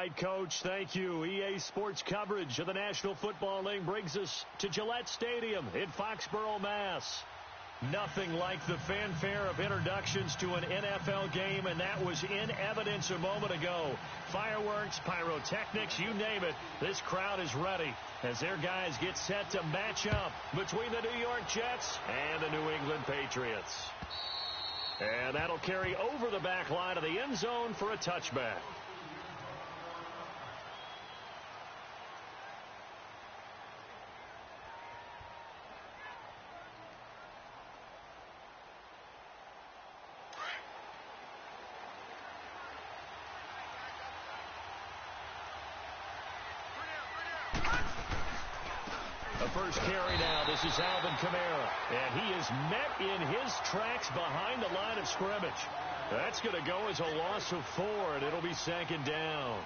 right, Coach. Thank you. EA Sports coverage of the National Football League brings us to Gillette Stadium in Foxborough, Mass. Nothing like the fanfare of introductions to an NFL game, and that was in evidence a moment ago. Fireworks, pyrotechnics, you name it. This crowd is ready as their guys get set to match up between the New York Jets and the New England Patriots. And that'll carry over the back line of the end zone for a touchback. The first carry now. This is Alvin Kamara. And he is met in his tracks behind the line of scrimmage. That's going to go as a loss of 4, and it'll be second down.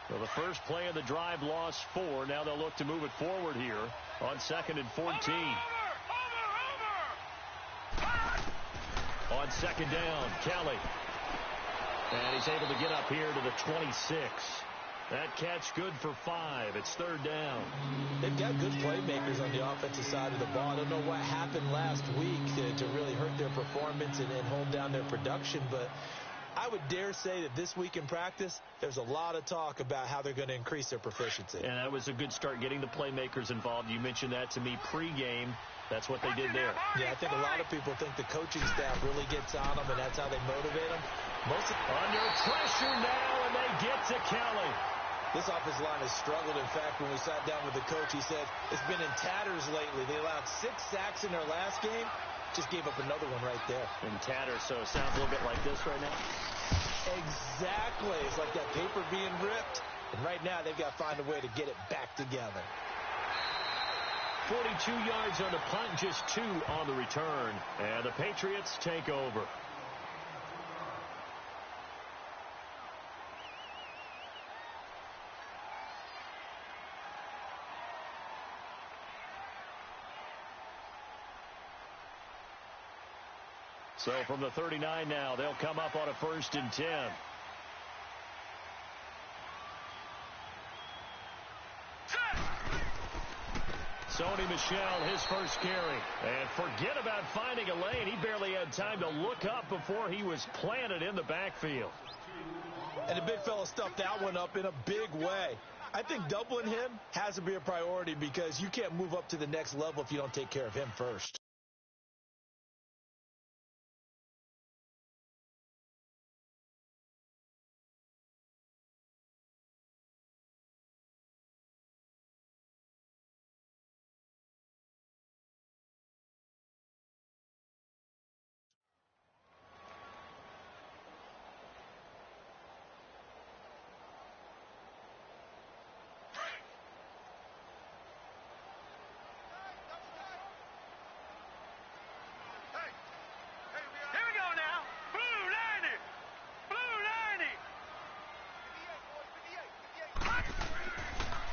So the first play of the drive lost 4. Now they'll look to move it forward here on 2nd and 14. On second down, Kelly. And he's able to get up here to the 26. That catch good for 5. It's 3rd down. They've got good playmakers on the offensive side of the ball. I don't know what happened last week to really hurt their performance and hold down their production, but I would dare say that this week in practice, there's a lot of talk about how they're going to increase their proficiency. And that was a good start getting the playmakers involved. You mentioned that to me pregame. That's what they did there. Yeah, I think a lot of people think the coaching staff really gets on them, and that's how they motivate them. Under pressure now, and they get to Kelly. This offensive line has struggled. In fact, when we sat down with the coach, he said it's been in tatters lately. They allowed 6 sacks in their last game. Just gave up another one right there. In tatters, so it sounds a little bit like this right now. Exactly. It's like that paper being ripped. And right now, they've got to find a way to get it back together. 42 yards on the punt, just 2 on the return. And the Patriots take over. So from the 39 now, they'll come up on a 1st and 10. Sony Michel, his first carry. And forget about finding a lane. He barely had time to look up before he was planted in the backfield. And the big fella stuffed that one up in a big way. I think doubling him has to be a priority because you can't move up to the next level if you don't take care of him first.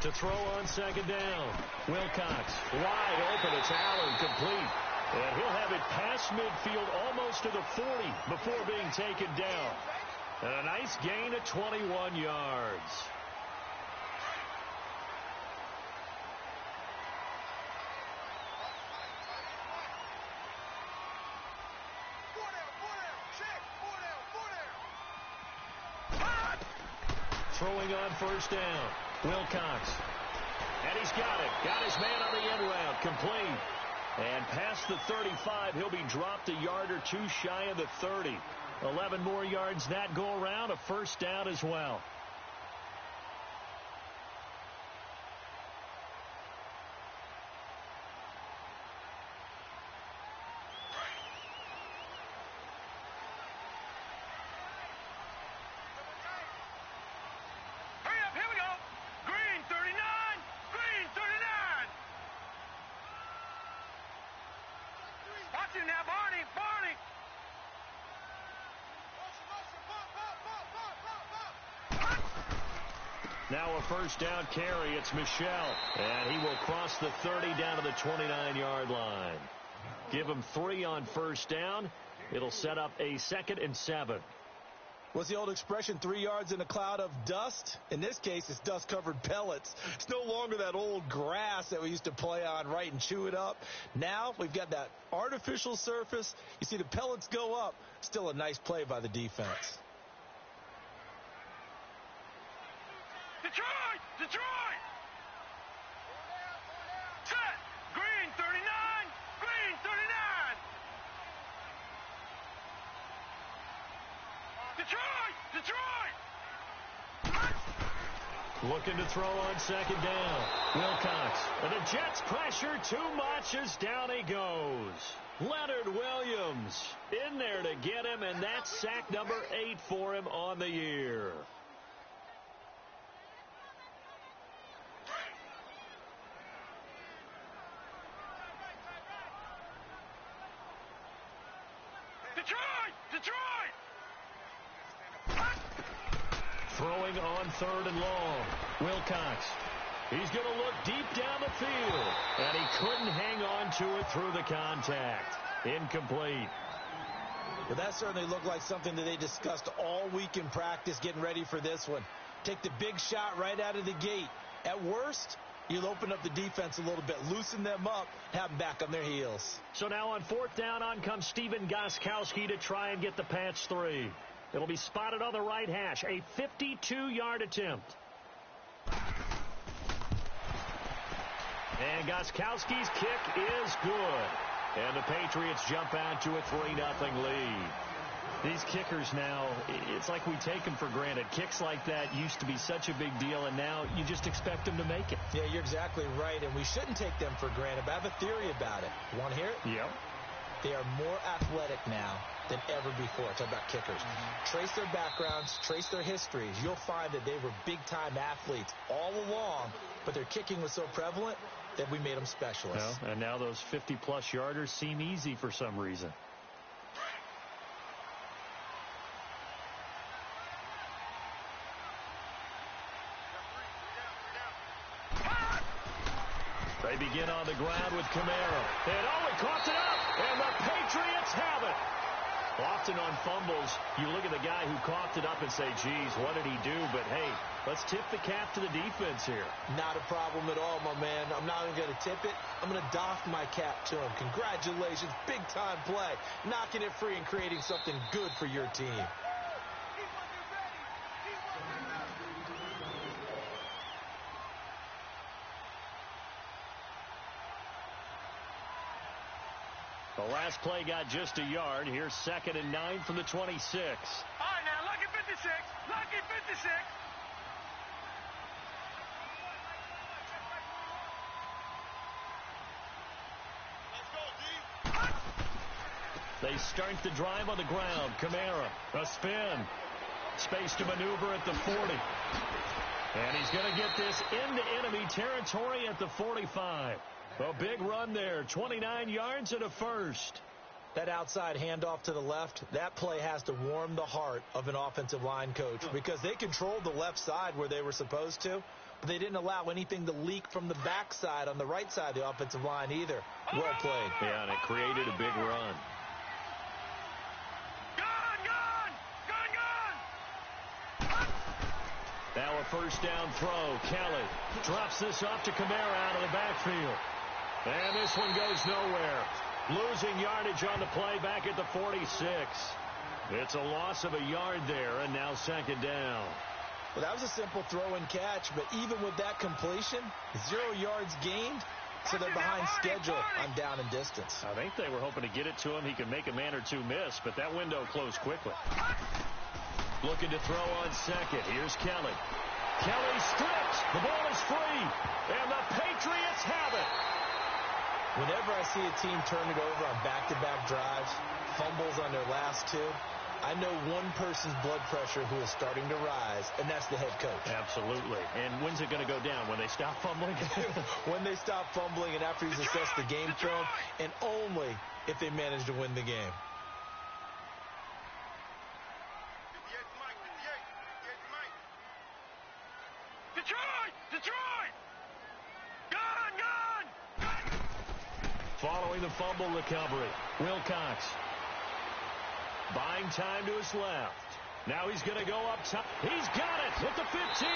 To throw on second down. Wilcox wide open. It's Allen, complete. And he'll have it past midfield almost to the 40 before being taken down. And a nice gain of 21 yards. Throwing on 1st down. Wilcox. And he's got it. Got his man on the end route. Complete. And past the 35, he'll be dropped a yard or 2 shy of the 30. 11 more yards that go around. A 1st down as well. Now a first down carry. It's Michel. And he will cross the 30 down to the 29-yard line. Give him 3 on first down. It'll set up a 2nd and 7. What's the old expression, 3 yards in a cloud of dust? In this case, it's dust-covered pellets. It's no longer that old grass that we used to play on, right, and chew it up. Now we've got that artificial surface. You see the pellets go up. Still a nice play by the defense. Detroit! Detroit! Set! Green 39! Green 39! Detroit! Detroit! Looking to throw on 2nd down. Wilcox. And the Jets pressure too much as down he goes. Leonard Williams in there to get him, and that's sack number 8 for him on the year. Detroit! Detroit! Throwing on 3rd and long. Wilcox. He's going to look deep down the field. And he couldn't hang on to it through the contact. Incomplete. Well, that certainly looked like something that they discussed all week in practice getting ready for this one. Take the big shot right out of the gate. At worst, you'll open up the defense a little bit, loosen them up, have them back on their heels. So now on 4th down, on comes Steven Gostkowski to try and get the patch 3. It'll be spotted on the right hash. A 52-yard attempt. And Gostkowski's kick is good. And the Patriots jump out to a 3-0 lead. These kickers now, it's like we take them for granted. Kicks like that used to be such a big deal, and now you just expect them to make it. Yeah, you're exactly right, and we shouldn't take them for granted. But I have a theory about it. You want to hear it? Yep. They are more athletic now than ever before. Talk about kickers. Trace their backgrounds, trace their histories. You'll find that they were big-time athletes all along, but their kicking was so prevalent that we made them specialists. Well, and now those 50-plus yarders seem easy for some reason. They begin on the ground with Kamara. And he coughed it up, and the Patriots have it. Often on fumbles, you look at the guy who coughed it up and say, geez, what did he do? But, hey, let's tip the cap to the defense here. Not a problem at all, my man. I'm not even going to tip it. I'm going to doff my cap to him. Congratulations, big-time play. Knocking it free and creating something good for your team. The last play got just a yard. Here's 2nd and 9 from the 26. All right, now, lucky 56. Lucky 56. They start the drive on the ground. Kamara, a spin. Space to maneuver at the 40. And he's going to get this into enemy territory at the 45. A big run there, 29 yards and a first. That outside handoff to the left, that play has to warm the heart of an offensive line coach because they controlled the left side where they were supposed to, but they didn't allow anything to leak from the backside on the right side of the offensive line either. Well played. Yeah, and it created a big run. Now a first down throw. Kelly drops this off to Kamara out of the backfield. And this one goes nowhere. Losing yardage on the play back at the 46. It's a loss of a yard there, and now 2nd down. Well, that was a simple throw and catch, but even with that completion, 0 yards gained, so they're behind schedule on down and distance. I think they were hoping to get it to him. He could make a man or two miss, but that window closed quickly. Looking to throw on 2nd. Here's Kelly. Kelly stripped. The ball is free, and the Patriots have it. Whenever I see a team turn it over on back-to-back drives, fumbles on their last 2, I know one person's blood pressure who is starting to rise, and that's the head coach. Absolutely. And when's it going to go down? When they stop fumbling? When they stop fumbling and after he's assessed the game film, and only if they manage to win the game. Detroit! Gone! Following the fumble recovery, Wilcox buying time to his left. Now he's going to go up top. He's got it at the 15.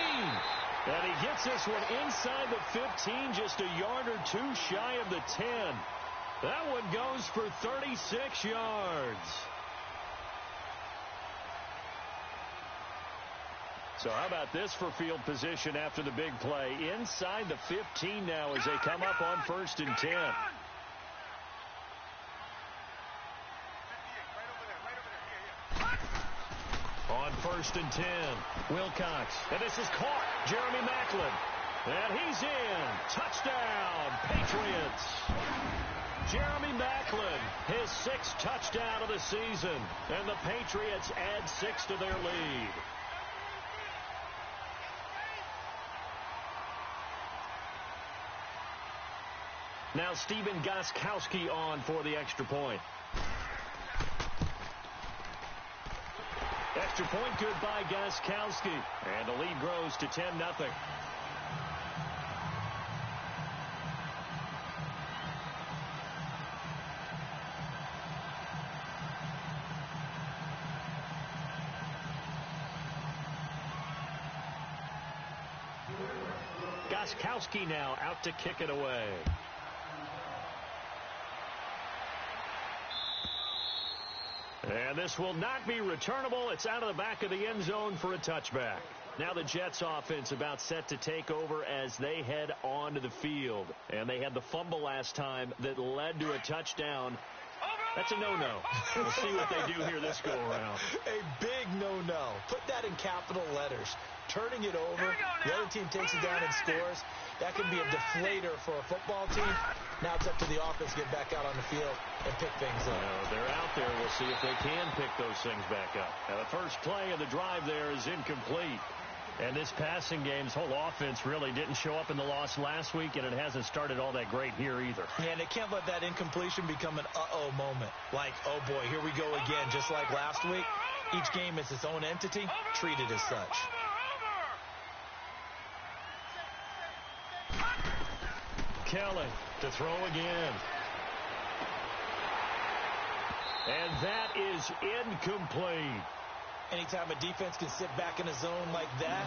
And he gets this one inside the 15, just a yard or two shy of the 10. That one goes for 36 yards. So how about this for field position after the big play? Inside the 15 now as they come up on 1st and 10. On 1st and 10, Wilcox. And this is caught. Jeremy Maclin. And he's in. Touchdown, Patriots. Jeremy Maclin, his 6th touchdown of the season. And the Patriots add 6 to their lead. Now Stephen Gostkowski on for the extra point. Extra point good by Gostkowski. And the lead grows to 10-0. Gostkowski now out to kick it away. And this will not be returnable. It's out of the back of the end zone for a touchback. Now the Jets offense about set to take over as they head onto the field. And they had the fumble last time that led to a touchdown. That's a no-no. We'll see what they do here this go-around. A big no-no. Put that in capital letters. Turning it over, the other team takes it down and scores. That can be a deflator for a football team. Now it's up to the offense to get back out on the field and pick things up. They're out there. We'll see if they can pick those things back up. Now the first play of the drive there is incomplete. And this passing game's whole offense really didn't show up in the loss last week, and it hasn't started all that great here either. Yeah, and they can't let that incompletion become an uh-oh moment. Like, oh boy, here we go again, just like last week. Each game is its own entity, treated as such. Kelly to throw again. And that is incomplete. Anytime a defense can sit back in a zone like that,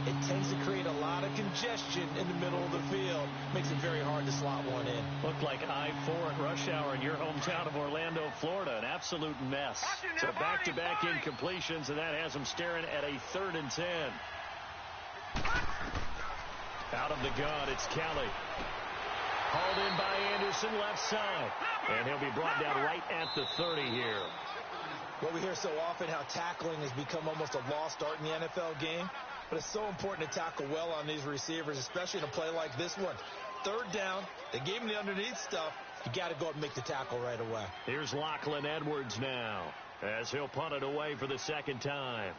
it tends to create a lot of congestion in the middle of the field. Makes it very hard to slot one in. Looked like I-4 at rush hour in your hometown of Orlando, Florida. An absolute mess. So back-to-back incompletions, and that has them staring at a 3rd and 10. Out of the gun, it's Kelly. Hauled in by Anderson, left side. And he'll be brought down right at the 30 here. Well, we hear so often how tackling has become almost a lost art in the NFL game. But it's so important to tackle well on these receivers, especially in a play like this one. 3rd down, they gave him the underneath stuff. You got to go up and make the tackle right away. Here's Lachlan Edwards now as he'll punt it away for the 2nd time.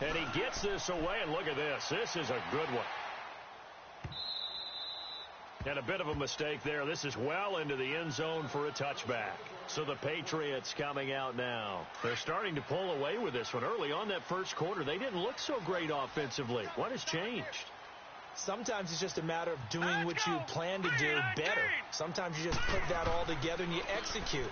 And he gets this away, and look at this. This is a good one. And a bit of a mistake there. This is well into the end zone for a touchback. So the Patriots coming out now. They're starting to pull away with this one. Early on that first quarter, they didn't look so great offensively. What has changed? Sometimes it's just a matter of doing what you plan to do better. Sometimes you just put that all together and you execute.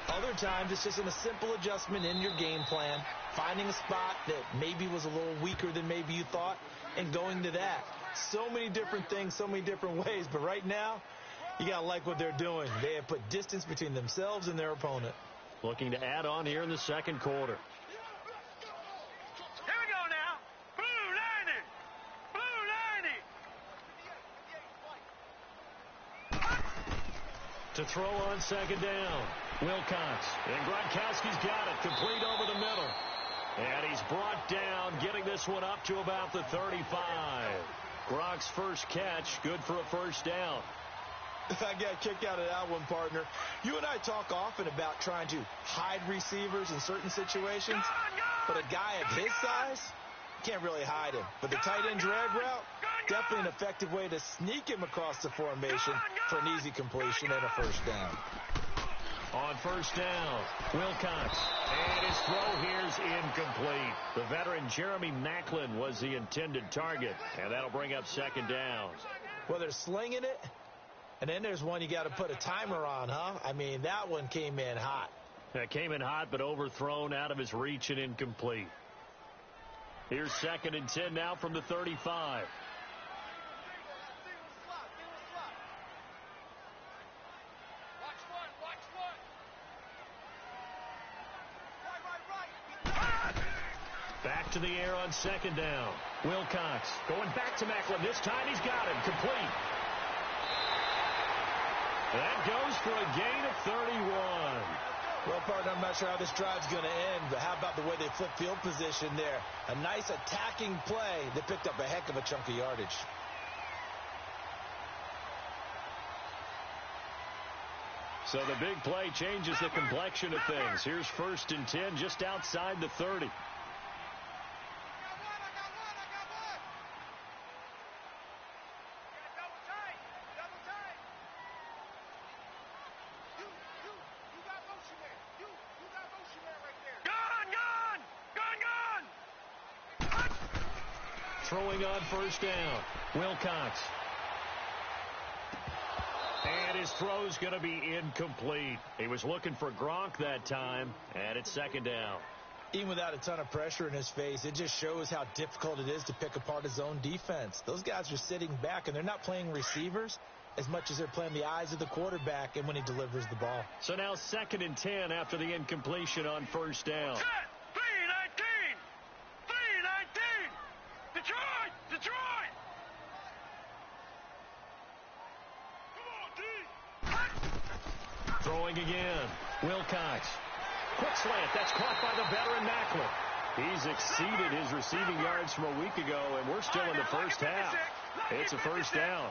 Other times it's just a simple adjustment in your game plan, finding a spot that maybe was a little weaker than maybe you thought, and going to that. So many different things, so many different ways, but right now, you got to like what they're doing. They have put distance between themselves and their opponent. Looking to add on here in the 2nd quarter. Here we go now. Blue 90. To throw on 2nd down. Wilcox. And Gronkowski's got it. Complete over the middle. And he's brought down, getting this one up to about the 35. Gronk's first catch, good for a 1st down. I got a kick out of that one, partner. You and I talk often about trying to hide receivers in certain situations, but a guy of his size, you can't really hide him. But the tight end drag route, definitely an effective way to sneak him across the formation for an easy completion and a 1st down. On first down. Wilcox. And his throw here's incomplete. The veteran Jeremy Maclin was the intended target. And that'll bring up second down. Well, they're slinging it. And then there's one you got to put a timer on, huh? I mean, that one came in hot. It came in hot, but overthrown out of his reach and incomplete. Here's 2nd and 10 now from the 35. Back to the air on 2nd down. Wilcox going back to Maclin. This time he's got him. Complete. That goes for a gain of 31. Well, partner, I'm not sure how this drive's going to end, but how about the way they flip field position there? A nice attacking play that picked up a heck of a chunk of yardage. So the big play changes the complexion of things. Here's 1st and 10 just outside the 30. Throwing on 1st down. Wilcox. And his throw's going to be incomplete. He was looking for Gronk that time, and it's 2nd down. Even without a ton of pressure in his face, it just shows how difficult it is to pick apart his own defense. Those guys are sitting back, and they're not playing receivers as much as they're playing the eyes of the quarterback and when he delivers the ball. So now 2nd and 10 after the incompletion on 1st down. 3-19! 3-19! Detroit! Detroit! Come on, D! Throwing again. Wilcox. Quick slant. That's caught by the veteran Maclin. He's exceeded his receiving yards from a week ago, and we're still in the first half. It's a 1st down.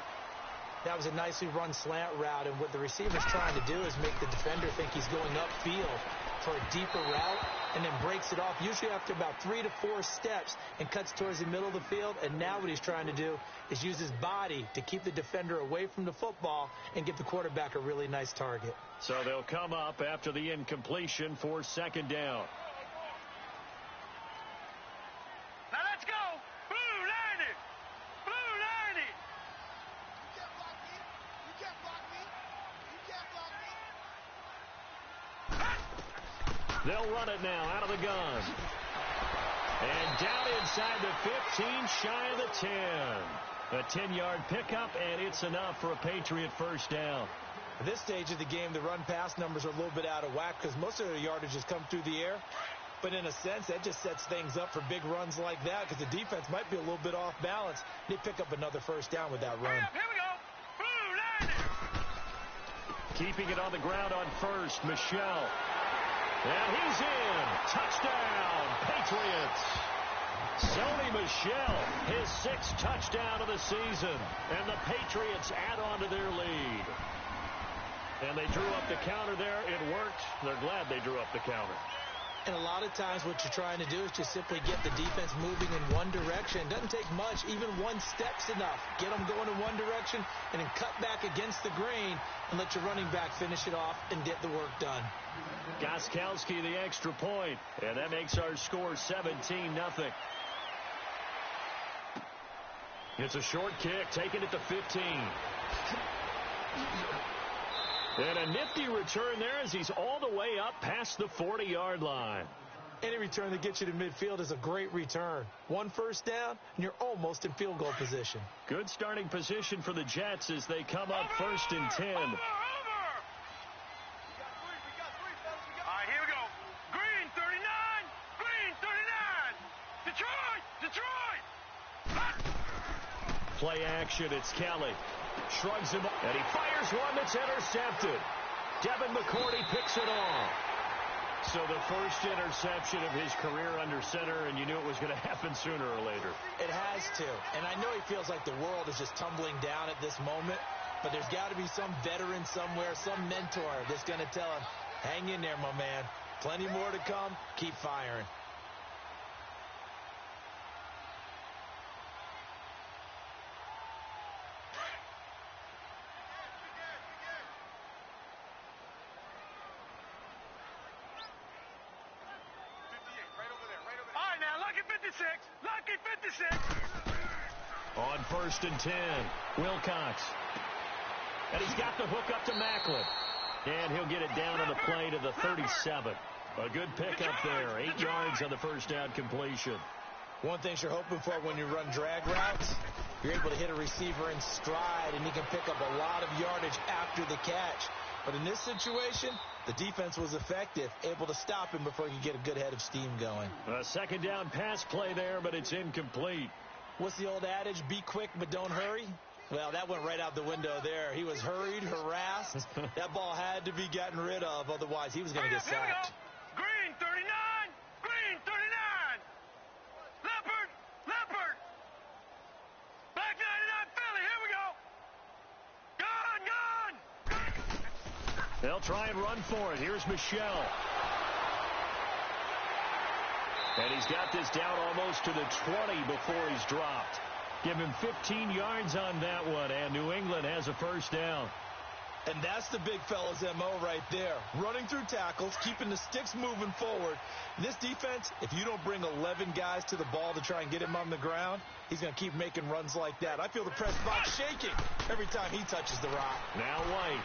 That was a nicely run slant route, and what the receiver's trying to do is make the defender think he's going upfield for a deeper route, and then breaks it off, usually after about 3 to 4 steps, and cuts towards the middle of the field. And now what he's trying to do is use his body to keep the defender away from the football and give the quarterback a really nice target. So they'll come up after the incompletion for 2nd down. Now let's go! Blue 90! Blue 90! You can't block me! You can't block me! You can't block me! They'll run it now out of the gun. And down inside the 15, shy of the 10. A 10-yard pickup, and it's enough for a Patriot 1st down. At this stage of the game, the run-pass numbers are a little bit out of whack because most of their yardage has come through the air. But in a sense, that just sets things up for big runs like that because the defense might be a little bit off balance. They pick up another 1st down with that run. Here we go! Blue 90! Keeping it on the ground on 1st, Michelle. And he's in. Touchdown, Patriots. Sony Michel, his 6th touchdown of the season. And the Patriots add on to their lead. And they drew up the counter there. It worked. They're glad they drew up the counter. And a lot of times what you're trying to do is just simply get the defense moving in one direction. It doesn't take much. Even one step's enough. Get them going in one direction and then cut back against the grain and let your running back finish it off and get the work done. Gostkowski the extra point, and that makes our score 17-0. It's a short kick, taken at the 15. And a nifty return there as he's all the way up past the 40-yard line. Any return that gets you to midfield is a great return. 1 1st down, and you're almost in field goal position. Good starting position for the Jets as they come up 1st and 10. Over! We got 3, folks. All right, here we go. Green 39! Green 39! Detroit! Detroit! Play action, it's Kelly. Shrugs him up, and he fires one that's intercepted. Devin McCourty picks it off. So the first interception of his career under center, and you knew it was going to happen sooner or later. It has to. And I know he feels like the world is just tumbling down at this moment, but there's got to be some veteran somewhere, some mentor that's going to tell him, hang in there, my man. Plenty more to come. Keep firing. Lucky 56. On 1st and 10, Wilcox. And he's got the hook up to Macklin. And he'll get it down on the play to the 37. A good pickup there. 8 yards on the first down completion. One thing you're hoping for when you run drag routes, you're able to hit a receiver in stride, and he can pick up a lot of yardage after the catch. But in this situation, the defense was effective, able to stop him before he could get a good head of steam going. A second down pass play there, but it's incomplete. What's the old adage, be quick but don't hurry? Well, that went right out the window there. He was hurried, harassed. That ball had to be gotten rid of, otherwise he was going to get sacked. Green 39. Green 39. Leopard. Black 99 Philly. Here we go. Gone. They'll try and run for it. Here's Michelle. And he's got this down almost to the 20 before he's dropped. Give him 15 yards on that one, and New England has a first down. And that's the big fella's M.O. right there. Running through tackles, keeping the sticks moving forward. This defense, if you don't bring 11 guys to the ball to try and get him on the ground, he's going to keep making runs like that. I feel the press box shaking every time he touches the rock. Now White.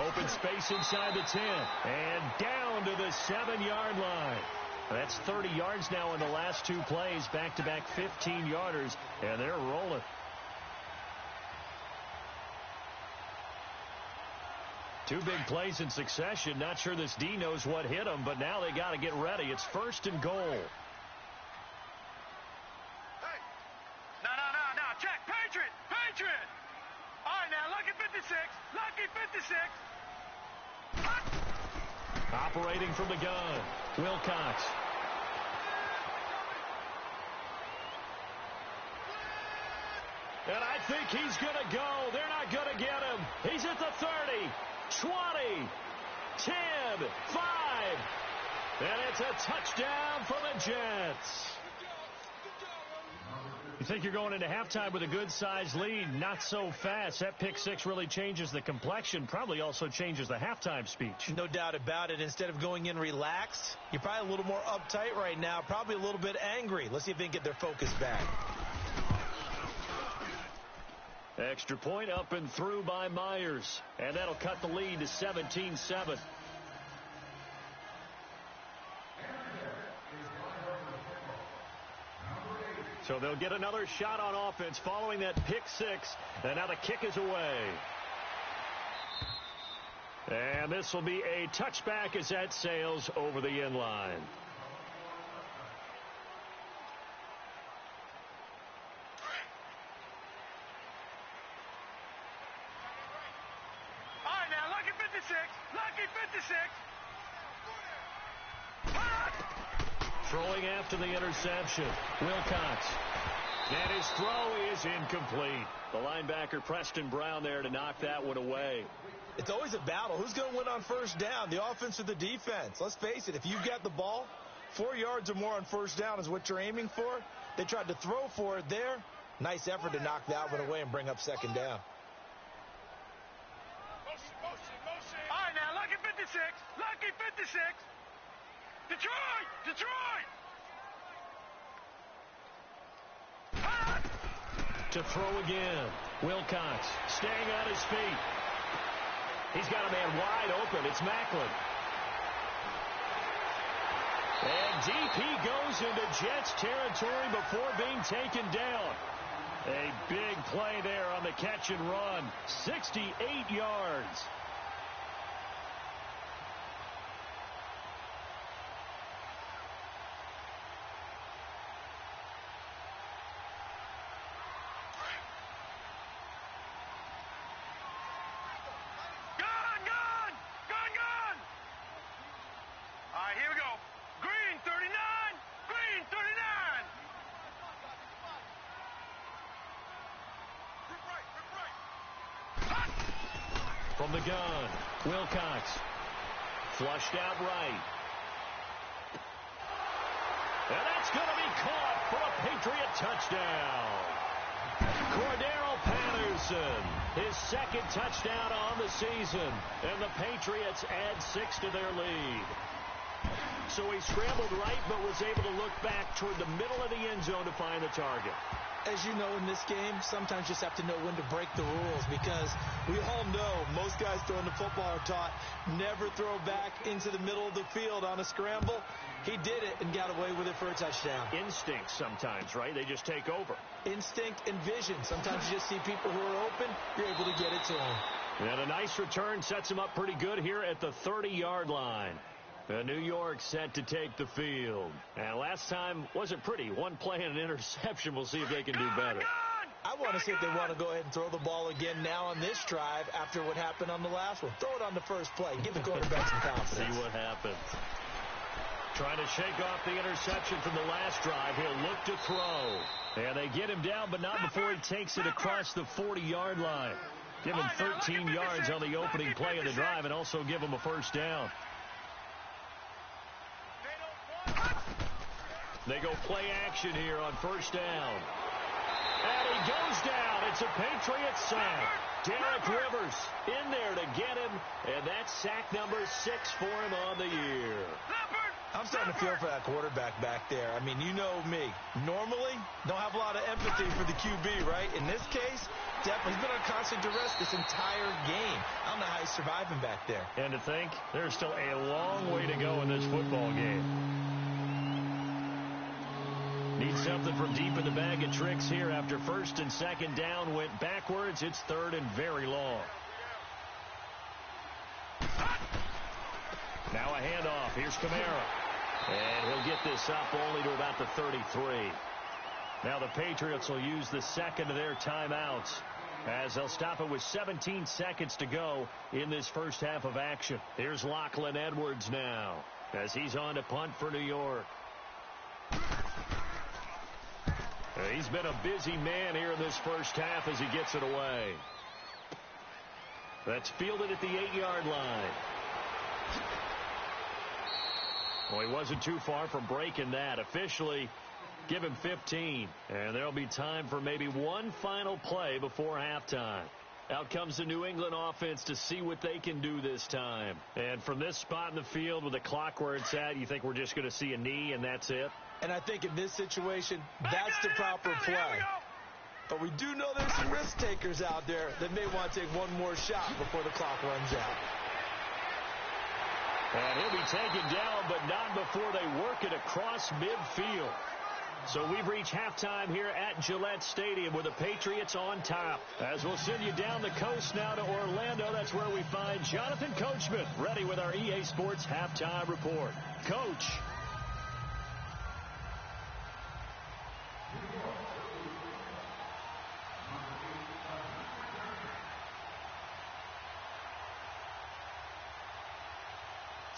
Open space inside the 10. And down to the 7-yard line. That's 30 yards now in the last 2 plays. Back-to-back 15-yarders. And they're rolling. Two big plays in succession. Not sure this D knows what hit him, but now they got to get ready. It's 1st and goal. Hey. No. Check. Patriot. All right, now, lucky 56. Operating from the gun, Wilcox. And I think he's going to go. They're not going to get him. He's at the 30, 20, 10, 5. And it's a touchdown for the Jets. You think you're going into halftime with a good-sized lead. Not so fast. That pick six really changes the complexion. Probably also changes the halftime speech. No doubt about it. Instead of going in relaxed, you're probably a little more uptight right now. Probably a little bit angry. Let's see if they can get their focus back. Extra point up and through by Myers. And that'll cut the lead to 17-7. So they'll get another shot on offense following that pick six. And now the kick is away. And this will be a touchback as that sails over the end line. All right, now, lucky 56. Throwing after the interception, Wilcox. And his throw is incomplete. The linebacker, Preston Brown, there to knock that one away. It's always a battle. Who's going to win on first down, the offense or the defense? Let's face it, if you get the ball, 4 yards or more on first down is what you're aiming for. They tried to throw for it there. Nice effort to knock that one away and bring up second down. Motion. All right, now, lucky 56. Detroit. To throw again, Wilcox staying on his feet. He's got a man wide open. It's Macklin. And deep he goes into Jets territory before being taken down. A big play there on the catch and run. 68 yards. From the gun, Wilcox. Flushed out right. And that's going to be caught for a Patriot touchdown. Cordero Patterson, his second touchdown on the season. And the Patriots add 6 to their lead. So he scrambled right, but was able to look back toward the middle of the end zone to find the target. As you know, in this game, sometimes you just have to know when to break the rules, because we all know most guys throwing the football are taught never throw back into the middle of the field on a scramble. He did it and got away with it for a touchdown. Instinct sometimes, right? They just take over. Instinct and vision. Sometimes you just see people who are open, you're able to get it to them. And a nice return sets him up pretty good here at the 30-yard line. New York set to take the field. And last time wasn't pretty. One play and an interception. We'll see if they can do better. I want to see if they want to go ahead and throw the ball again now on this drive after what happened on the last one. Throw it on the first play. Give the quarterback some confidence. See what happens. Trying to shake off the interception from the last drive. He'll look to throw. And they get him down, but not before he takes it across the 40-yard line. Give him 13 yards on the opening play of the drive and also give him a first down. They go play action here on first down. And he goes down. It's a Patriots sack. Derek Rivers in there to get him. And that's sack number 6 for him on the year. I'm starting to feel for that quarterback back there. I mean, you know me. Normally, don't have a lot of empathy for the QB, right? In this case, definitely. He's been on constant duress this entire game. I don't know how he's surviving back there. And to think, there's still a long way to go in this football game. Needs something from deep in the bag of tricks here after first and second down went backwards. It's third and very long. Now a handoff. Here's Kamara. And he'll get this up only to about the 33. Now the Patriots will use the second of their timeouts as they'll stop it with 17 seconds to go in this first half of action. Here's Lachlan Edwards now as he's on to punt for New York. He's been a busy man here in this first half as he gets it away. That's fielded at the 8-yard line. Well, he wasn't too far from breaking that. Officially, give him 15. And there'll be time for maybe one final play before halftime. Out comes the New England offense to see what they can do this time. And from this spot in the field with the clock where it's at, you think we're just going to see a knee and that's it? And I think in this situation, that's the proper play. But we do know there's some risk takers out there that may want to take one more shot before the clock runs out. And he'll be taken down, but not before they work it across midfield. So we've reached halftime here at Gillette Stadium with the Patriots on top. As we'll send you down the coast now to Orlando, that's where we find Jonathan Coachman ready with our EA Sports Halftime Report. Coach.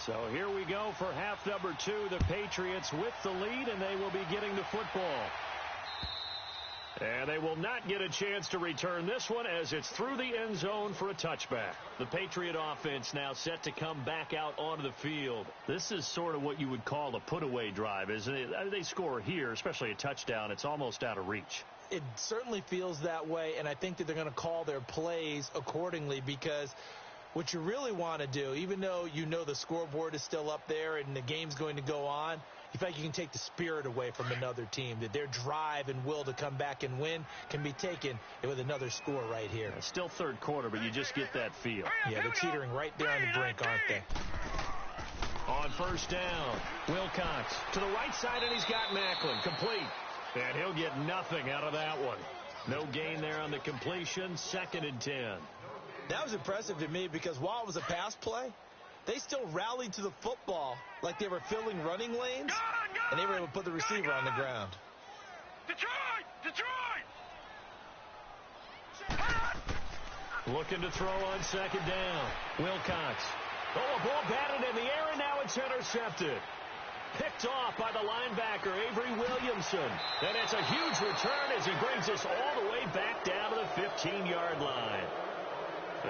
So here we go for half number 2. The Patriots with the lead, and they will be getting the football. And they will not get a chance to return this one as it's through the end zone for a touchback. The Patriot offense now set to come back out onto the field. This is sort of what you would call a put-away drive, isn't it? I mean, they score here, especially a touchdown. It's almost out of reach. It certainly feels that way, and I think that they're going to call their plays accordingly, because what you really want to do, even though you know the scoreboard is still up there and the game's going to go on, you feel like you can take the spirit away from another team, that their drive and will to come back and win can be taken with another score right here. It's still third quarter, but you just get that feel. Yeah, they're teetering right there on the brink, aren't they? On first down, Wilcox to the right side, and he's got Macklin. Complete. And he'll get nothing out of that one. No gain there on the completion. 2nd and 10. That was impressive to me because while it was a pass play, they still rallied to the football like they were filling running lanes, and they were able to put the receiver on the ground. Detroit! Looking to throw on 2nd down. Wilcox. Oh, a ball batted in the air, and now it's intercepted. Picked off by the linebacker, Avery Williamson. And it's a huge return as he brings us all the way back down to the 15-yard line.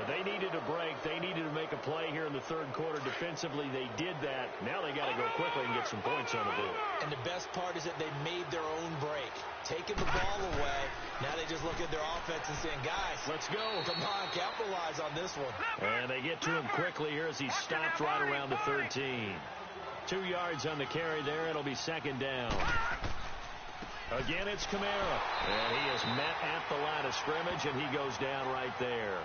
They needed a break. They needed to make a play here in the third quarter. Defensively, they did that. Now they got to go quickly and get some points on the board. And the best part is that they made their own break. Taking the ball away. Now they just look at their offense and saying, guys, let's go. Come on, capitalize on this one. And they get to him quickly here as he stopped right around the 13. 2 yards on the carry there. It'll be second down. Again, it's Kamara. And he is met at the line of scrimmage, and he goes down right there.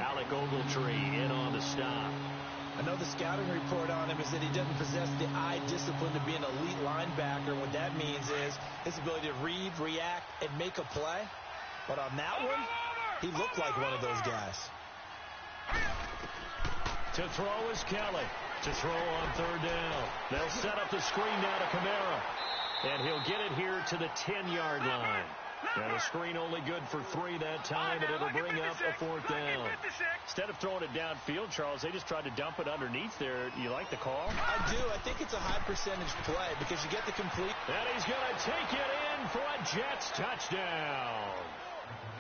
Alec Ogletree in on the stop. I know the scouting report on him is that he doesn't possess the eye discipline to be an elite linebacker. What that means is his ability to read, react, and make a play. But on that one, he looked like one of those guys. To throw is Kelly. To throw on third down. They'll set up the screen now to Kamara. And he'll get it here to the 10-yard line. Now the screen only good for 3 that time, and it'll bring up a fourth down. Instead of throwing it downfield, Charles, they just tried to dump it underneath there. You like the call? I do. I think it's a high percentage play because you get the complete. And he's going to take it in for a Jets touchdown.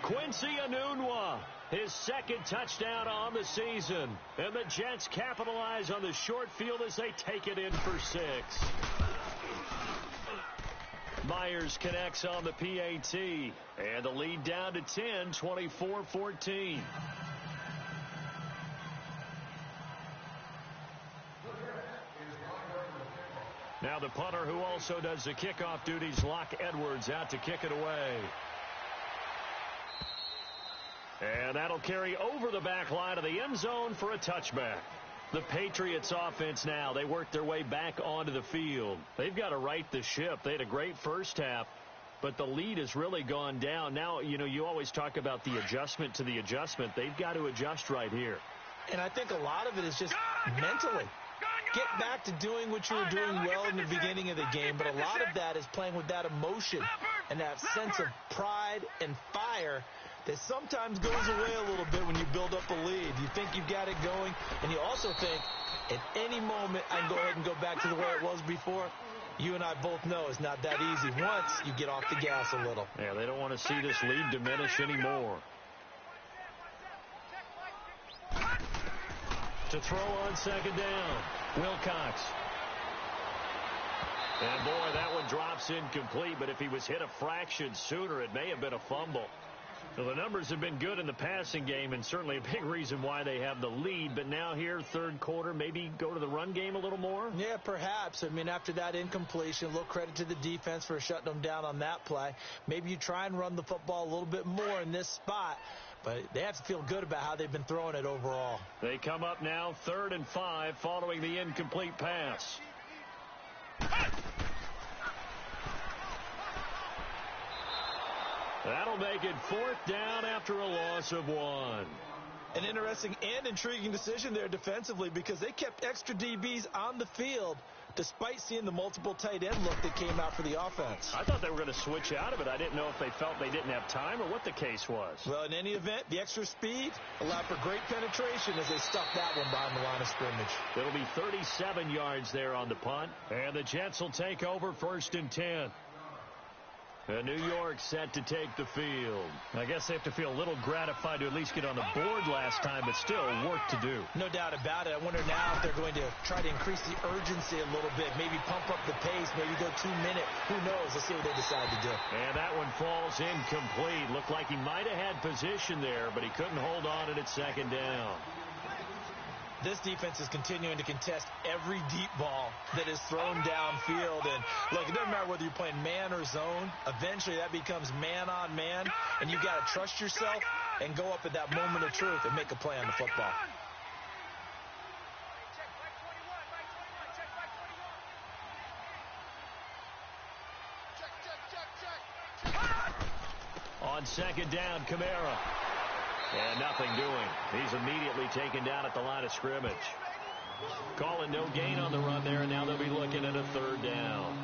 Quincy Enunwa, his second touchdown on the season. And the Jets capitalize on the short field as they take it in for 6. Myers connects on the PAT, and the lead down to 10, 24-14. Now the punter, who also does the kickoff duties, Locke Edwards, out to kick it away. And that'll carry over the back line of the end zone for a touchback. The Patriots offense now, they work their way back onto the field. They've got to right the ship. They had a great first half, but the lead has really gone down. Now, you know, you always talk about the adjustment to the adjustment. They've got to adjust right here. And I think a lot of it is just mentally. Get back to doing what you were doing well in the beginning of the game, but a lot of that is playing with that emotion and that sense of pride and fire that sometimes goes away a little bit when you build up a lead. You think you've got it going, and you also think at any moment I can go ahead and go back to the way it was before. You and I both know it's not that easy once you get off the gas a little. Yeah, they don't want to see this lead diminish anymore. To throw on second down, Wilcox. And boy, that one drops incomplete, but if he was hit a fraction sooner, it may have been a fumble. Well, the numbers have been good in the passing game, and certainly a big reason why they have the lead. But now here, third quarter, maybe go to the run game a little more? Yeah, perhaps. I mean, after that incompletion, a little credit to the defense for shutting them down on that play. Maybe you try and run the football a little bit more in this spot, but they have to feel good about how they've been throwing it overall. They come up now 3rd and 5 following the incomplete pass. That'll make it 4th down after a loss of 1. An interesting and intriguing decision there defensively because they kept extra DBs on the field despite seeing the multiple tight end look that came out for the offense. I thought they were going to switch out of it. I didn't know if they felt they didn't have time or what the case was. Well, in any event, the extra speed allowed for great penetration as they stuffed that one behind the line of scrimmage. It'll be 37 yards there on the punt, and the Jets will take over 1st and 10. And New York set to take the field. I guess they have to feel a little gratified to at least get on the board last time, but still work to do. No doubt about it. I wonder now if they're going to try to increase the urgency a little bit, maybe pump up the pace, maybe go 2-minute. Who knows? Let's see what they decide to do. And that one falls incomplete. Looked like he might have had position there, but he couldn't hold on it at 2nd down. This defense is continuing to contest every deep ball that is thrown downfield. And, look, it doesn't matter whether you're playing man or zone. Eventually, that becomes man-on-man, and you've got to trust yourself and go up at that moment of truth and make a play on the football. On 2nd down, Kamara. And nothing doing. He's immediately taken down at the line of scrimmage. Calling no gain on the run there, and now they'll be looking at a 3rd down.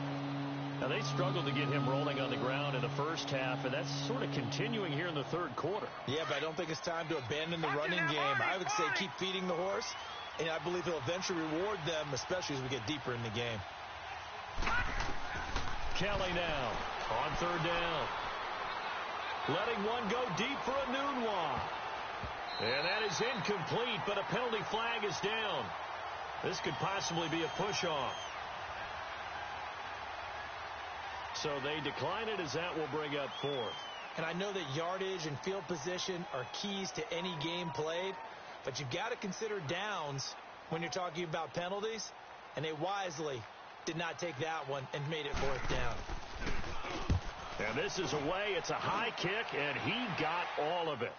Now, they struggled to get him rolling on the ground in the first half, and that's sort of continuing here in the 3rd quarter. Yeah, but I don't think it's time to abandon the running game. I would say keep feeding the horse, and I believe he'll eventually reward them, especially as we get deeper in the game. Kelly now on 3rd down. Letting one go deep for Enunwa. And that is incomplete, but a penalty flag is down. This could possibly be a push-off. So they decline it as that will bring up 4th. And I know that yardage and field position are keys to any game played, but you've got to consider downs when you're talking about penalties. and they wisely did not take that one and made it 4th down. And this is away. It's a high kick, and he got all of it.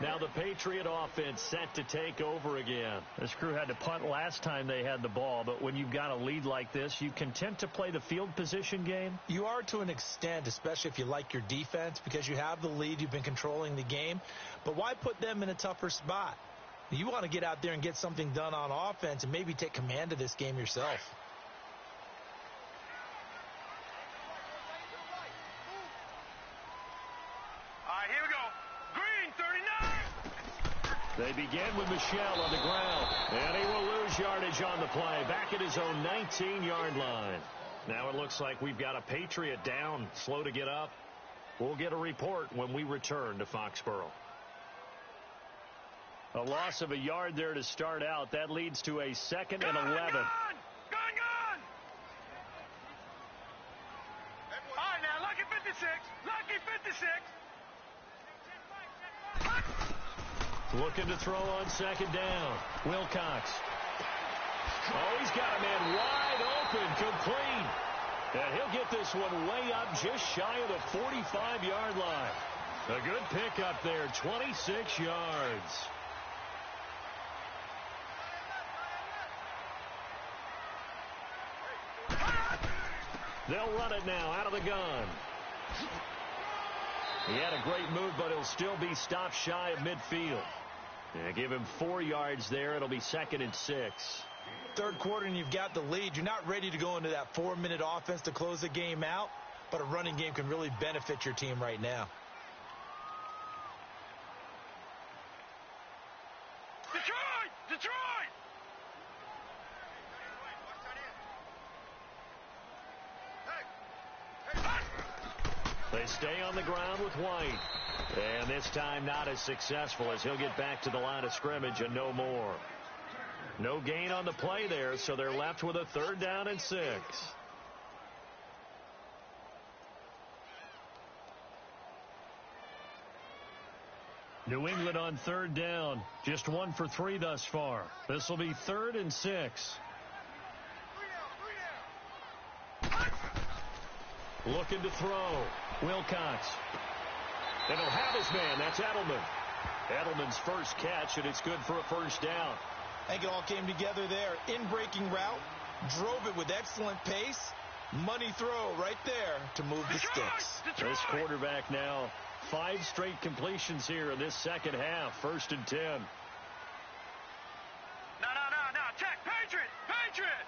Now the Patriot offense set to take over again. This crew had to punt last time they had the ball, but when you've got a lead like this, you content to play the field position game? You are to an extent, especially if you like your defense, because you have the lead, you've been controlling the game. But why put them in a tougher spot? You want to get out there and get something done on offense and maybe take command of this game yourself. They begin with Michelle on the ground, and he will lose yardage on the play, back at his own 19-yard line. Now it looks like we've got a Patriot down, slow to get up. We'll get a report when we return to Foxborough. A loss of a yard there to start out. That leads to a 2nd and 11. Gone! All right, now, lucky 56. Lucky 56. Looking to throw on 2nd down. Wilcox. Oh, he's got a man wide open, complete. And he'll get this one way up just shy of the 45-yard line. A good pickup there, 26 yards. They'll run it now out of the gun. He had a great move, but he'll still be stopped shy of midfield. Yeah, give him 4 yards there. It'll be 2nd and 6. 3rd quarter and you've got the lead. You're not ready to go into that 4-minute offense to close the game out, but a running game can really benefit your team right now. Detroit! Detroit! They stay on the ground with White. And this time not as successful, as he'll get back to the line of scrimmage and no more. No gain on the play there, so they're left with a 3rd down and 6. New England on 3rd down. Just 1 for 3 thus far. This will be 3rd and 6. Looking to throw. Wilcox. And he'll have his man. That's Edelman. Edelman's first catch, and it's good for a 1st down. I think it all came together there. In-breaking route. Drove it with excellent pace. Money throw right there to move the sticks. This quarterback now, 5 straight completions here in this 2nd half. 1st and 10. No. Check. Patriot! Patriot!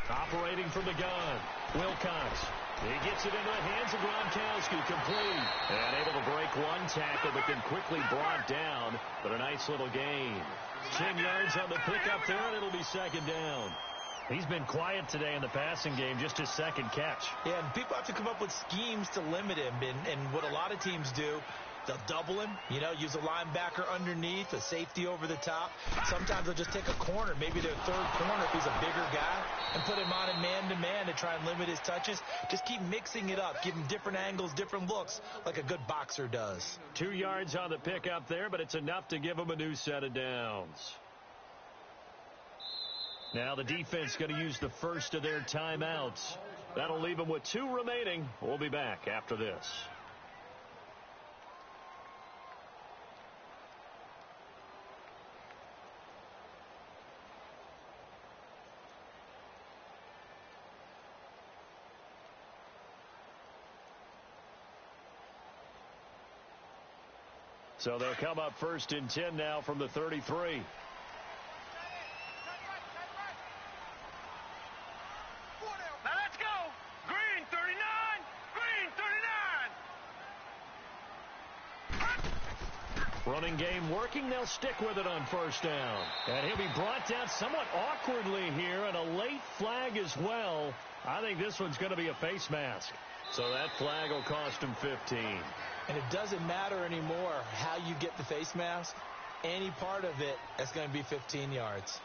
Operating from the gun. Wilcox. He gets it into the hands of Gronkowski, complete. And able to break 1 tackle, but then quickly brought down. But a nice little gain. 10 yards on the pickup there, and it'll be 2nd down. He's been quiet today in the passing game, just his 2nd catch. Yeah, and people have to come up with schemes to limit him. And what a lot of teams do, they'll double him, use a linebacker underneath, a safety over the top. Sometimes they'll just take a corner, maybe their 3rd corner if he's a bigger guy, and put him on a man-to-man to try and limit his touches. Just keep mixing it up, give him different angles, different looks, like a good boxer does. 2 yards on the pickup there, but it's enough to give him a new set of downs. Now the defense going to use the first of their timeouts. That'll leave them with 2 remaining. We'll be back after this. So they'll come up 1st and 10 now from the 33. Now let's go. Green 39. Green 39. Running game working. They'll stick with it on 1st down. And he'll be brought down somewhat awkwardly here, and a late flag as well. I think this one's going to be a face mask. So that flag will cost him 15. And it doesn't matter anymore how you get the face mask. Any part of it is going to be 15 yards.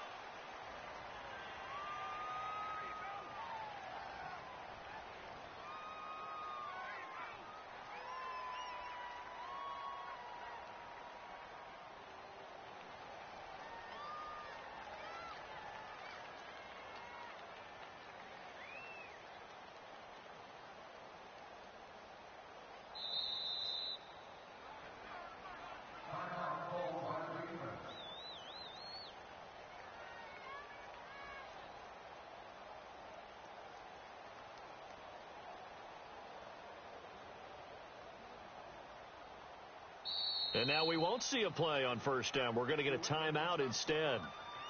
And now we won't see a play on first down. We're going to get a timeout instead.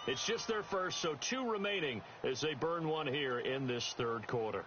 It's just their first, so 2 remaining as they burn one here in this third quarter.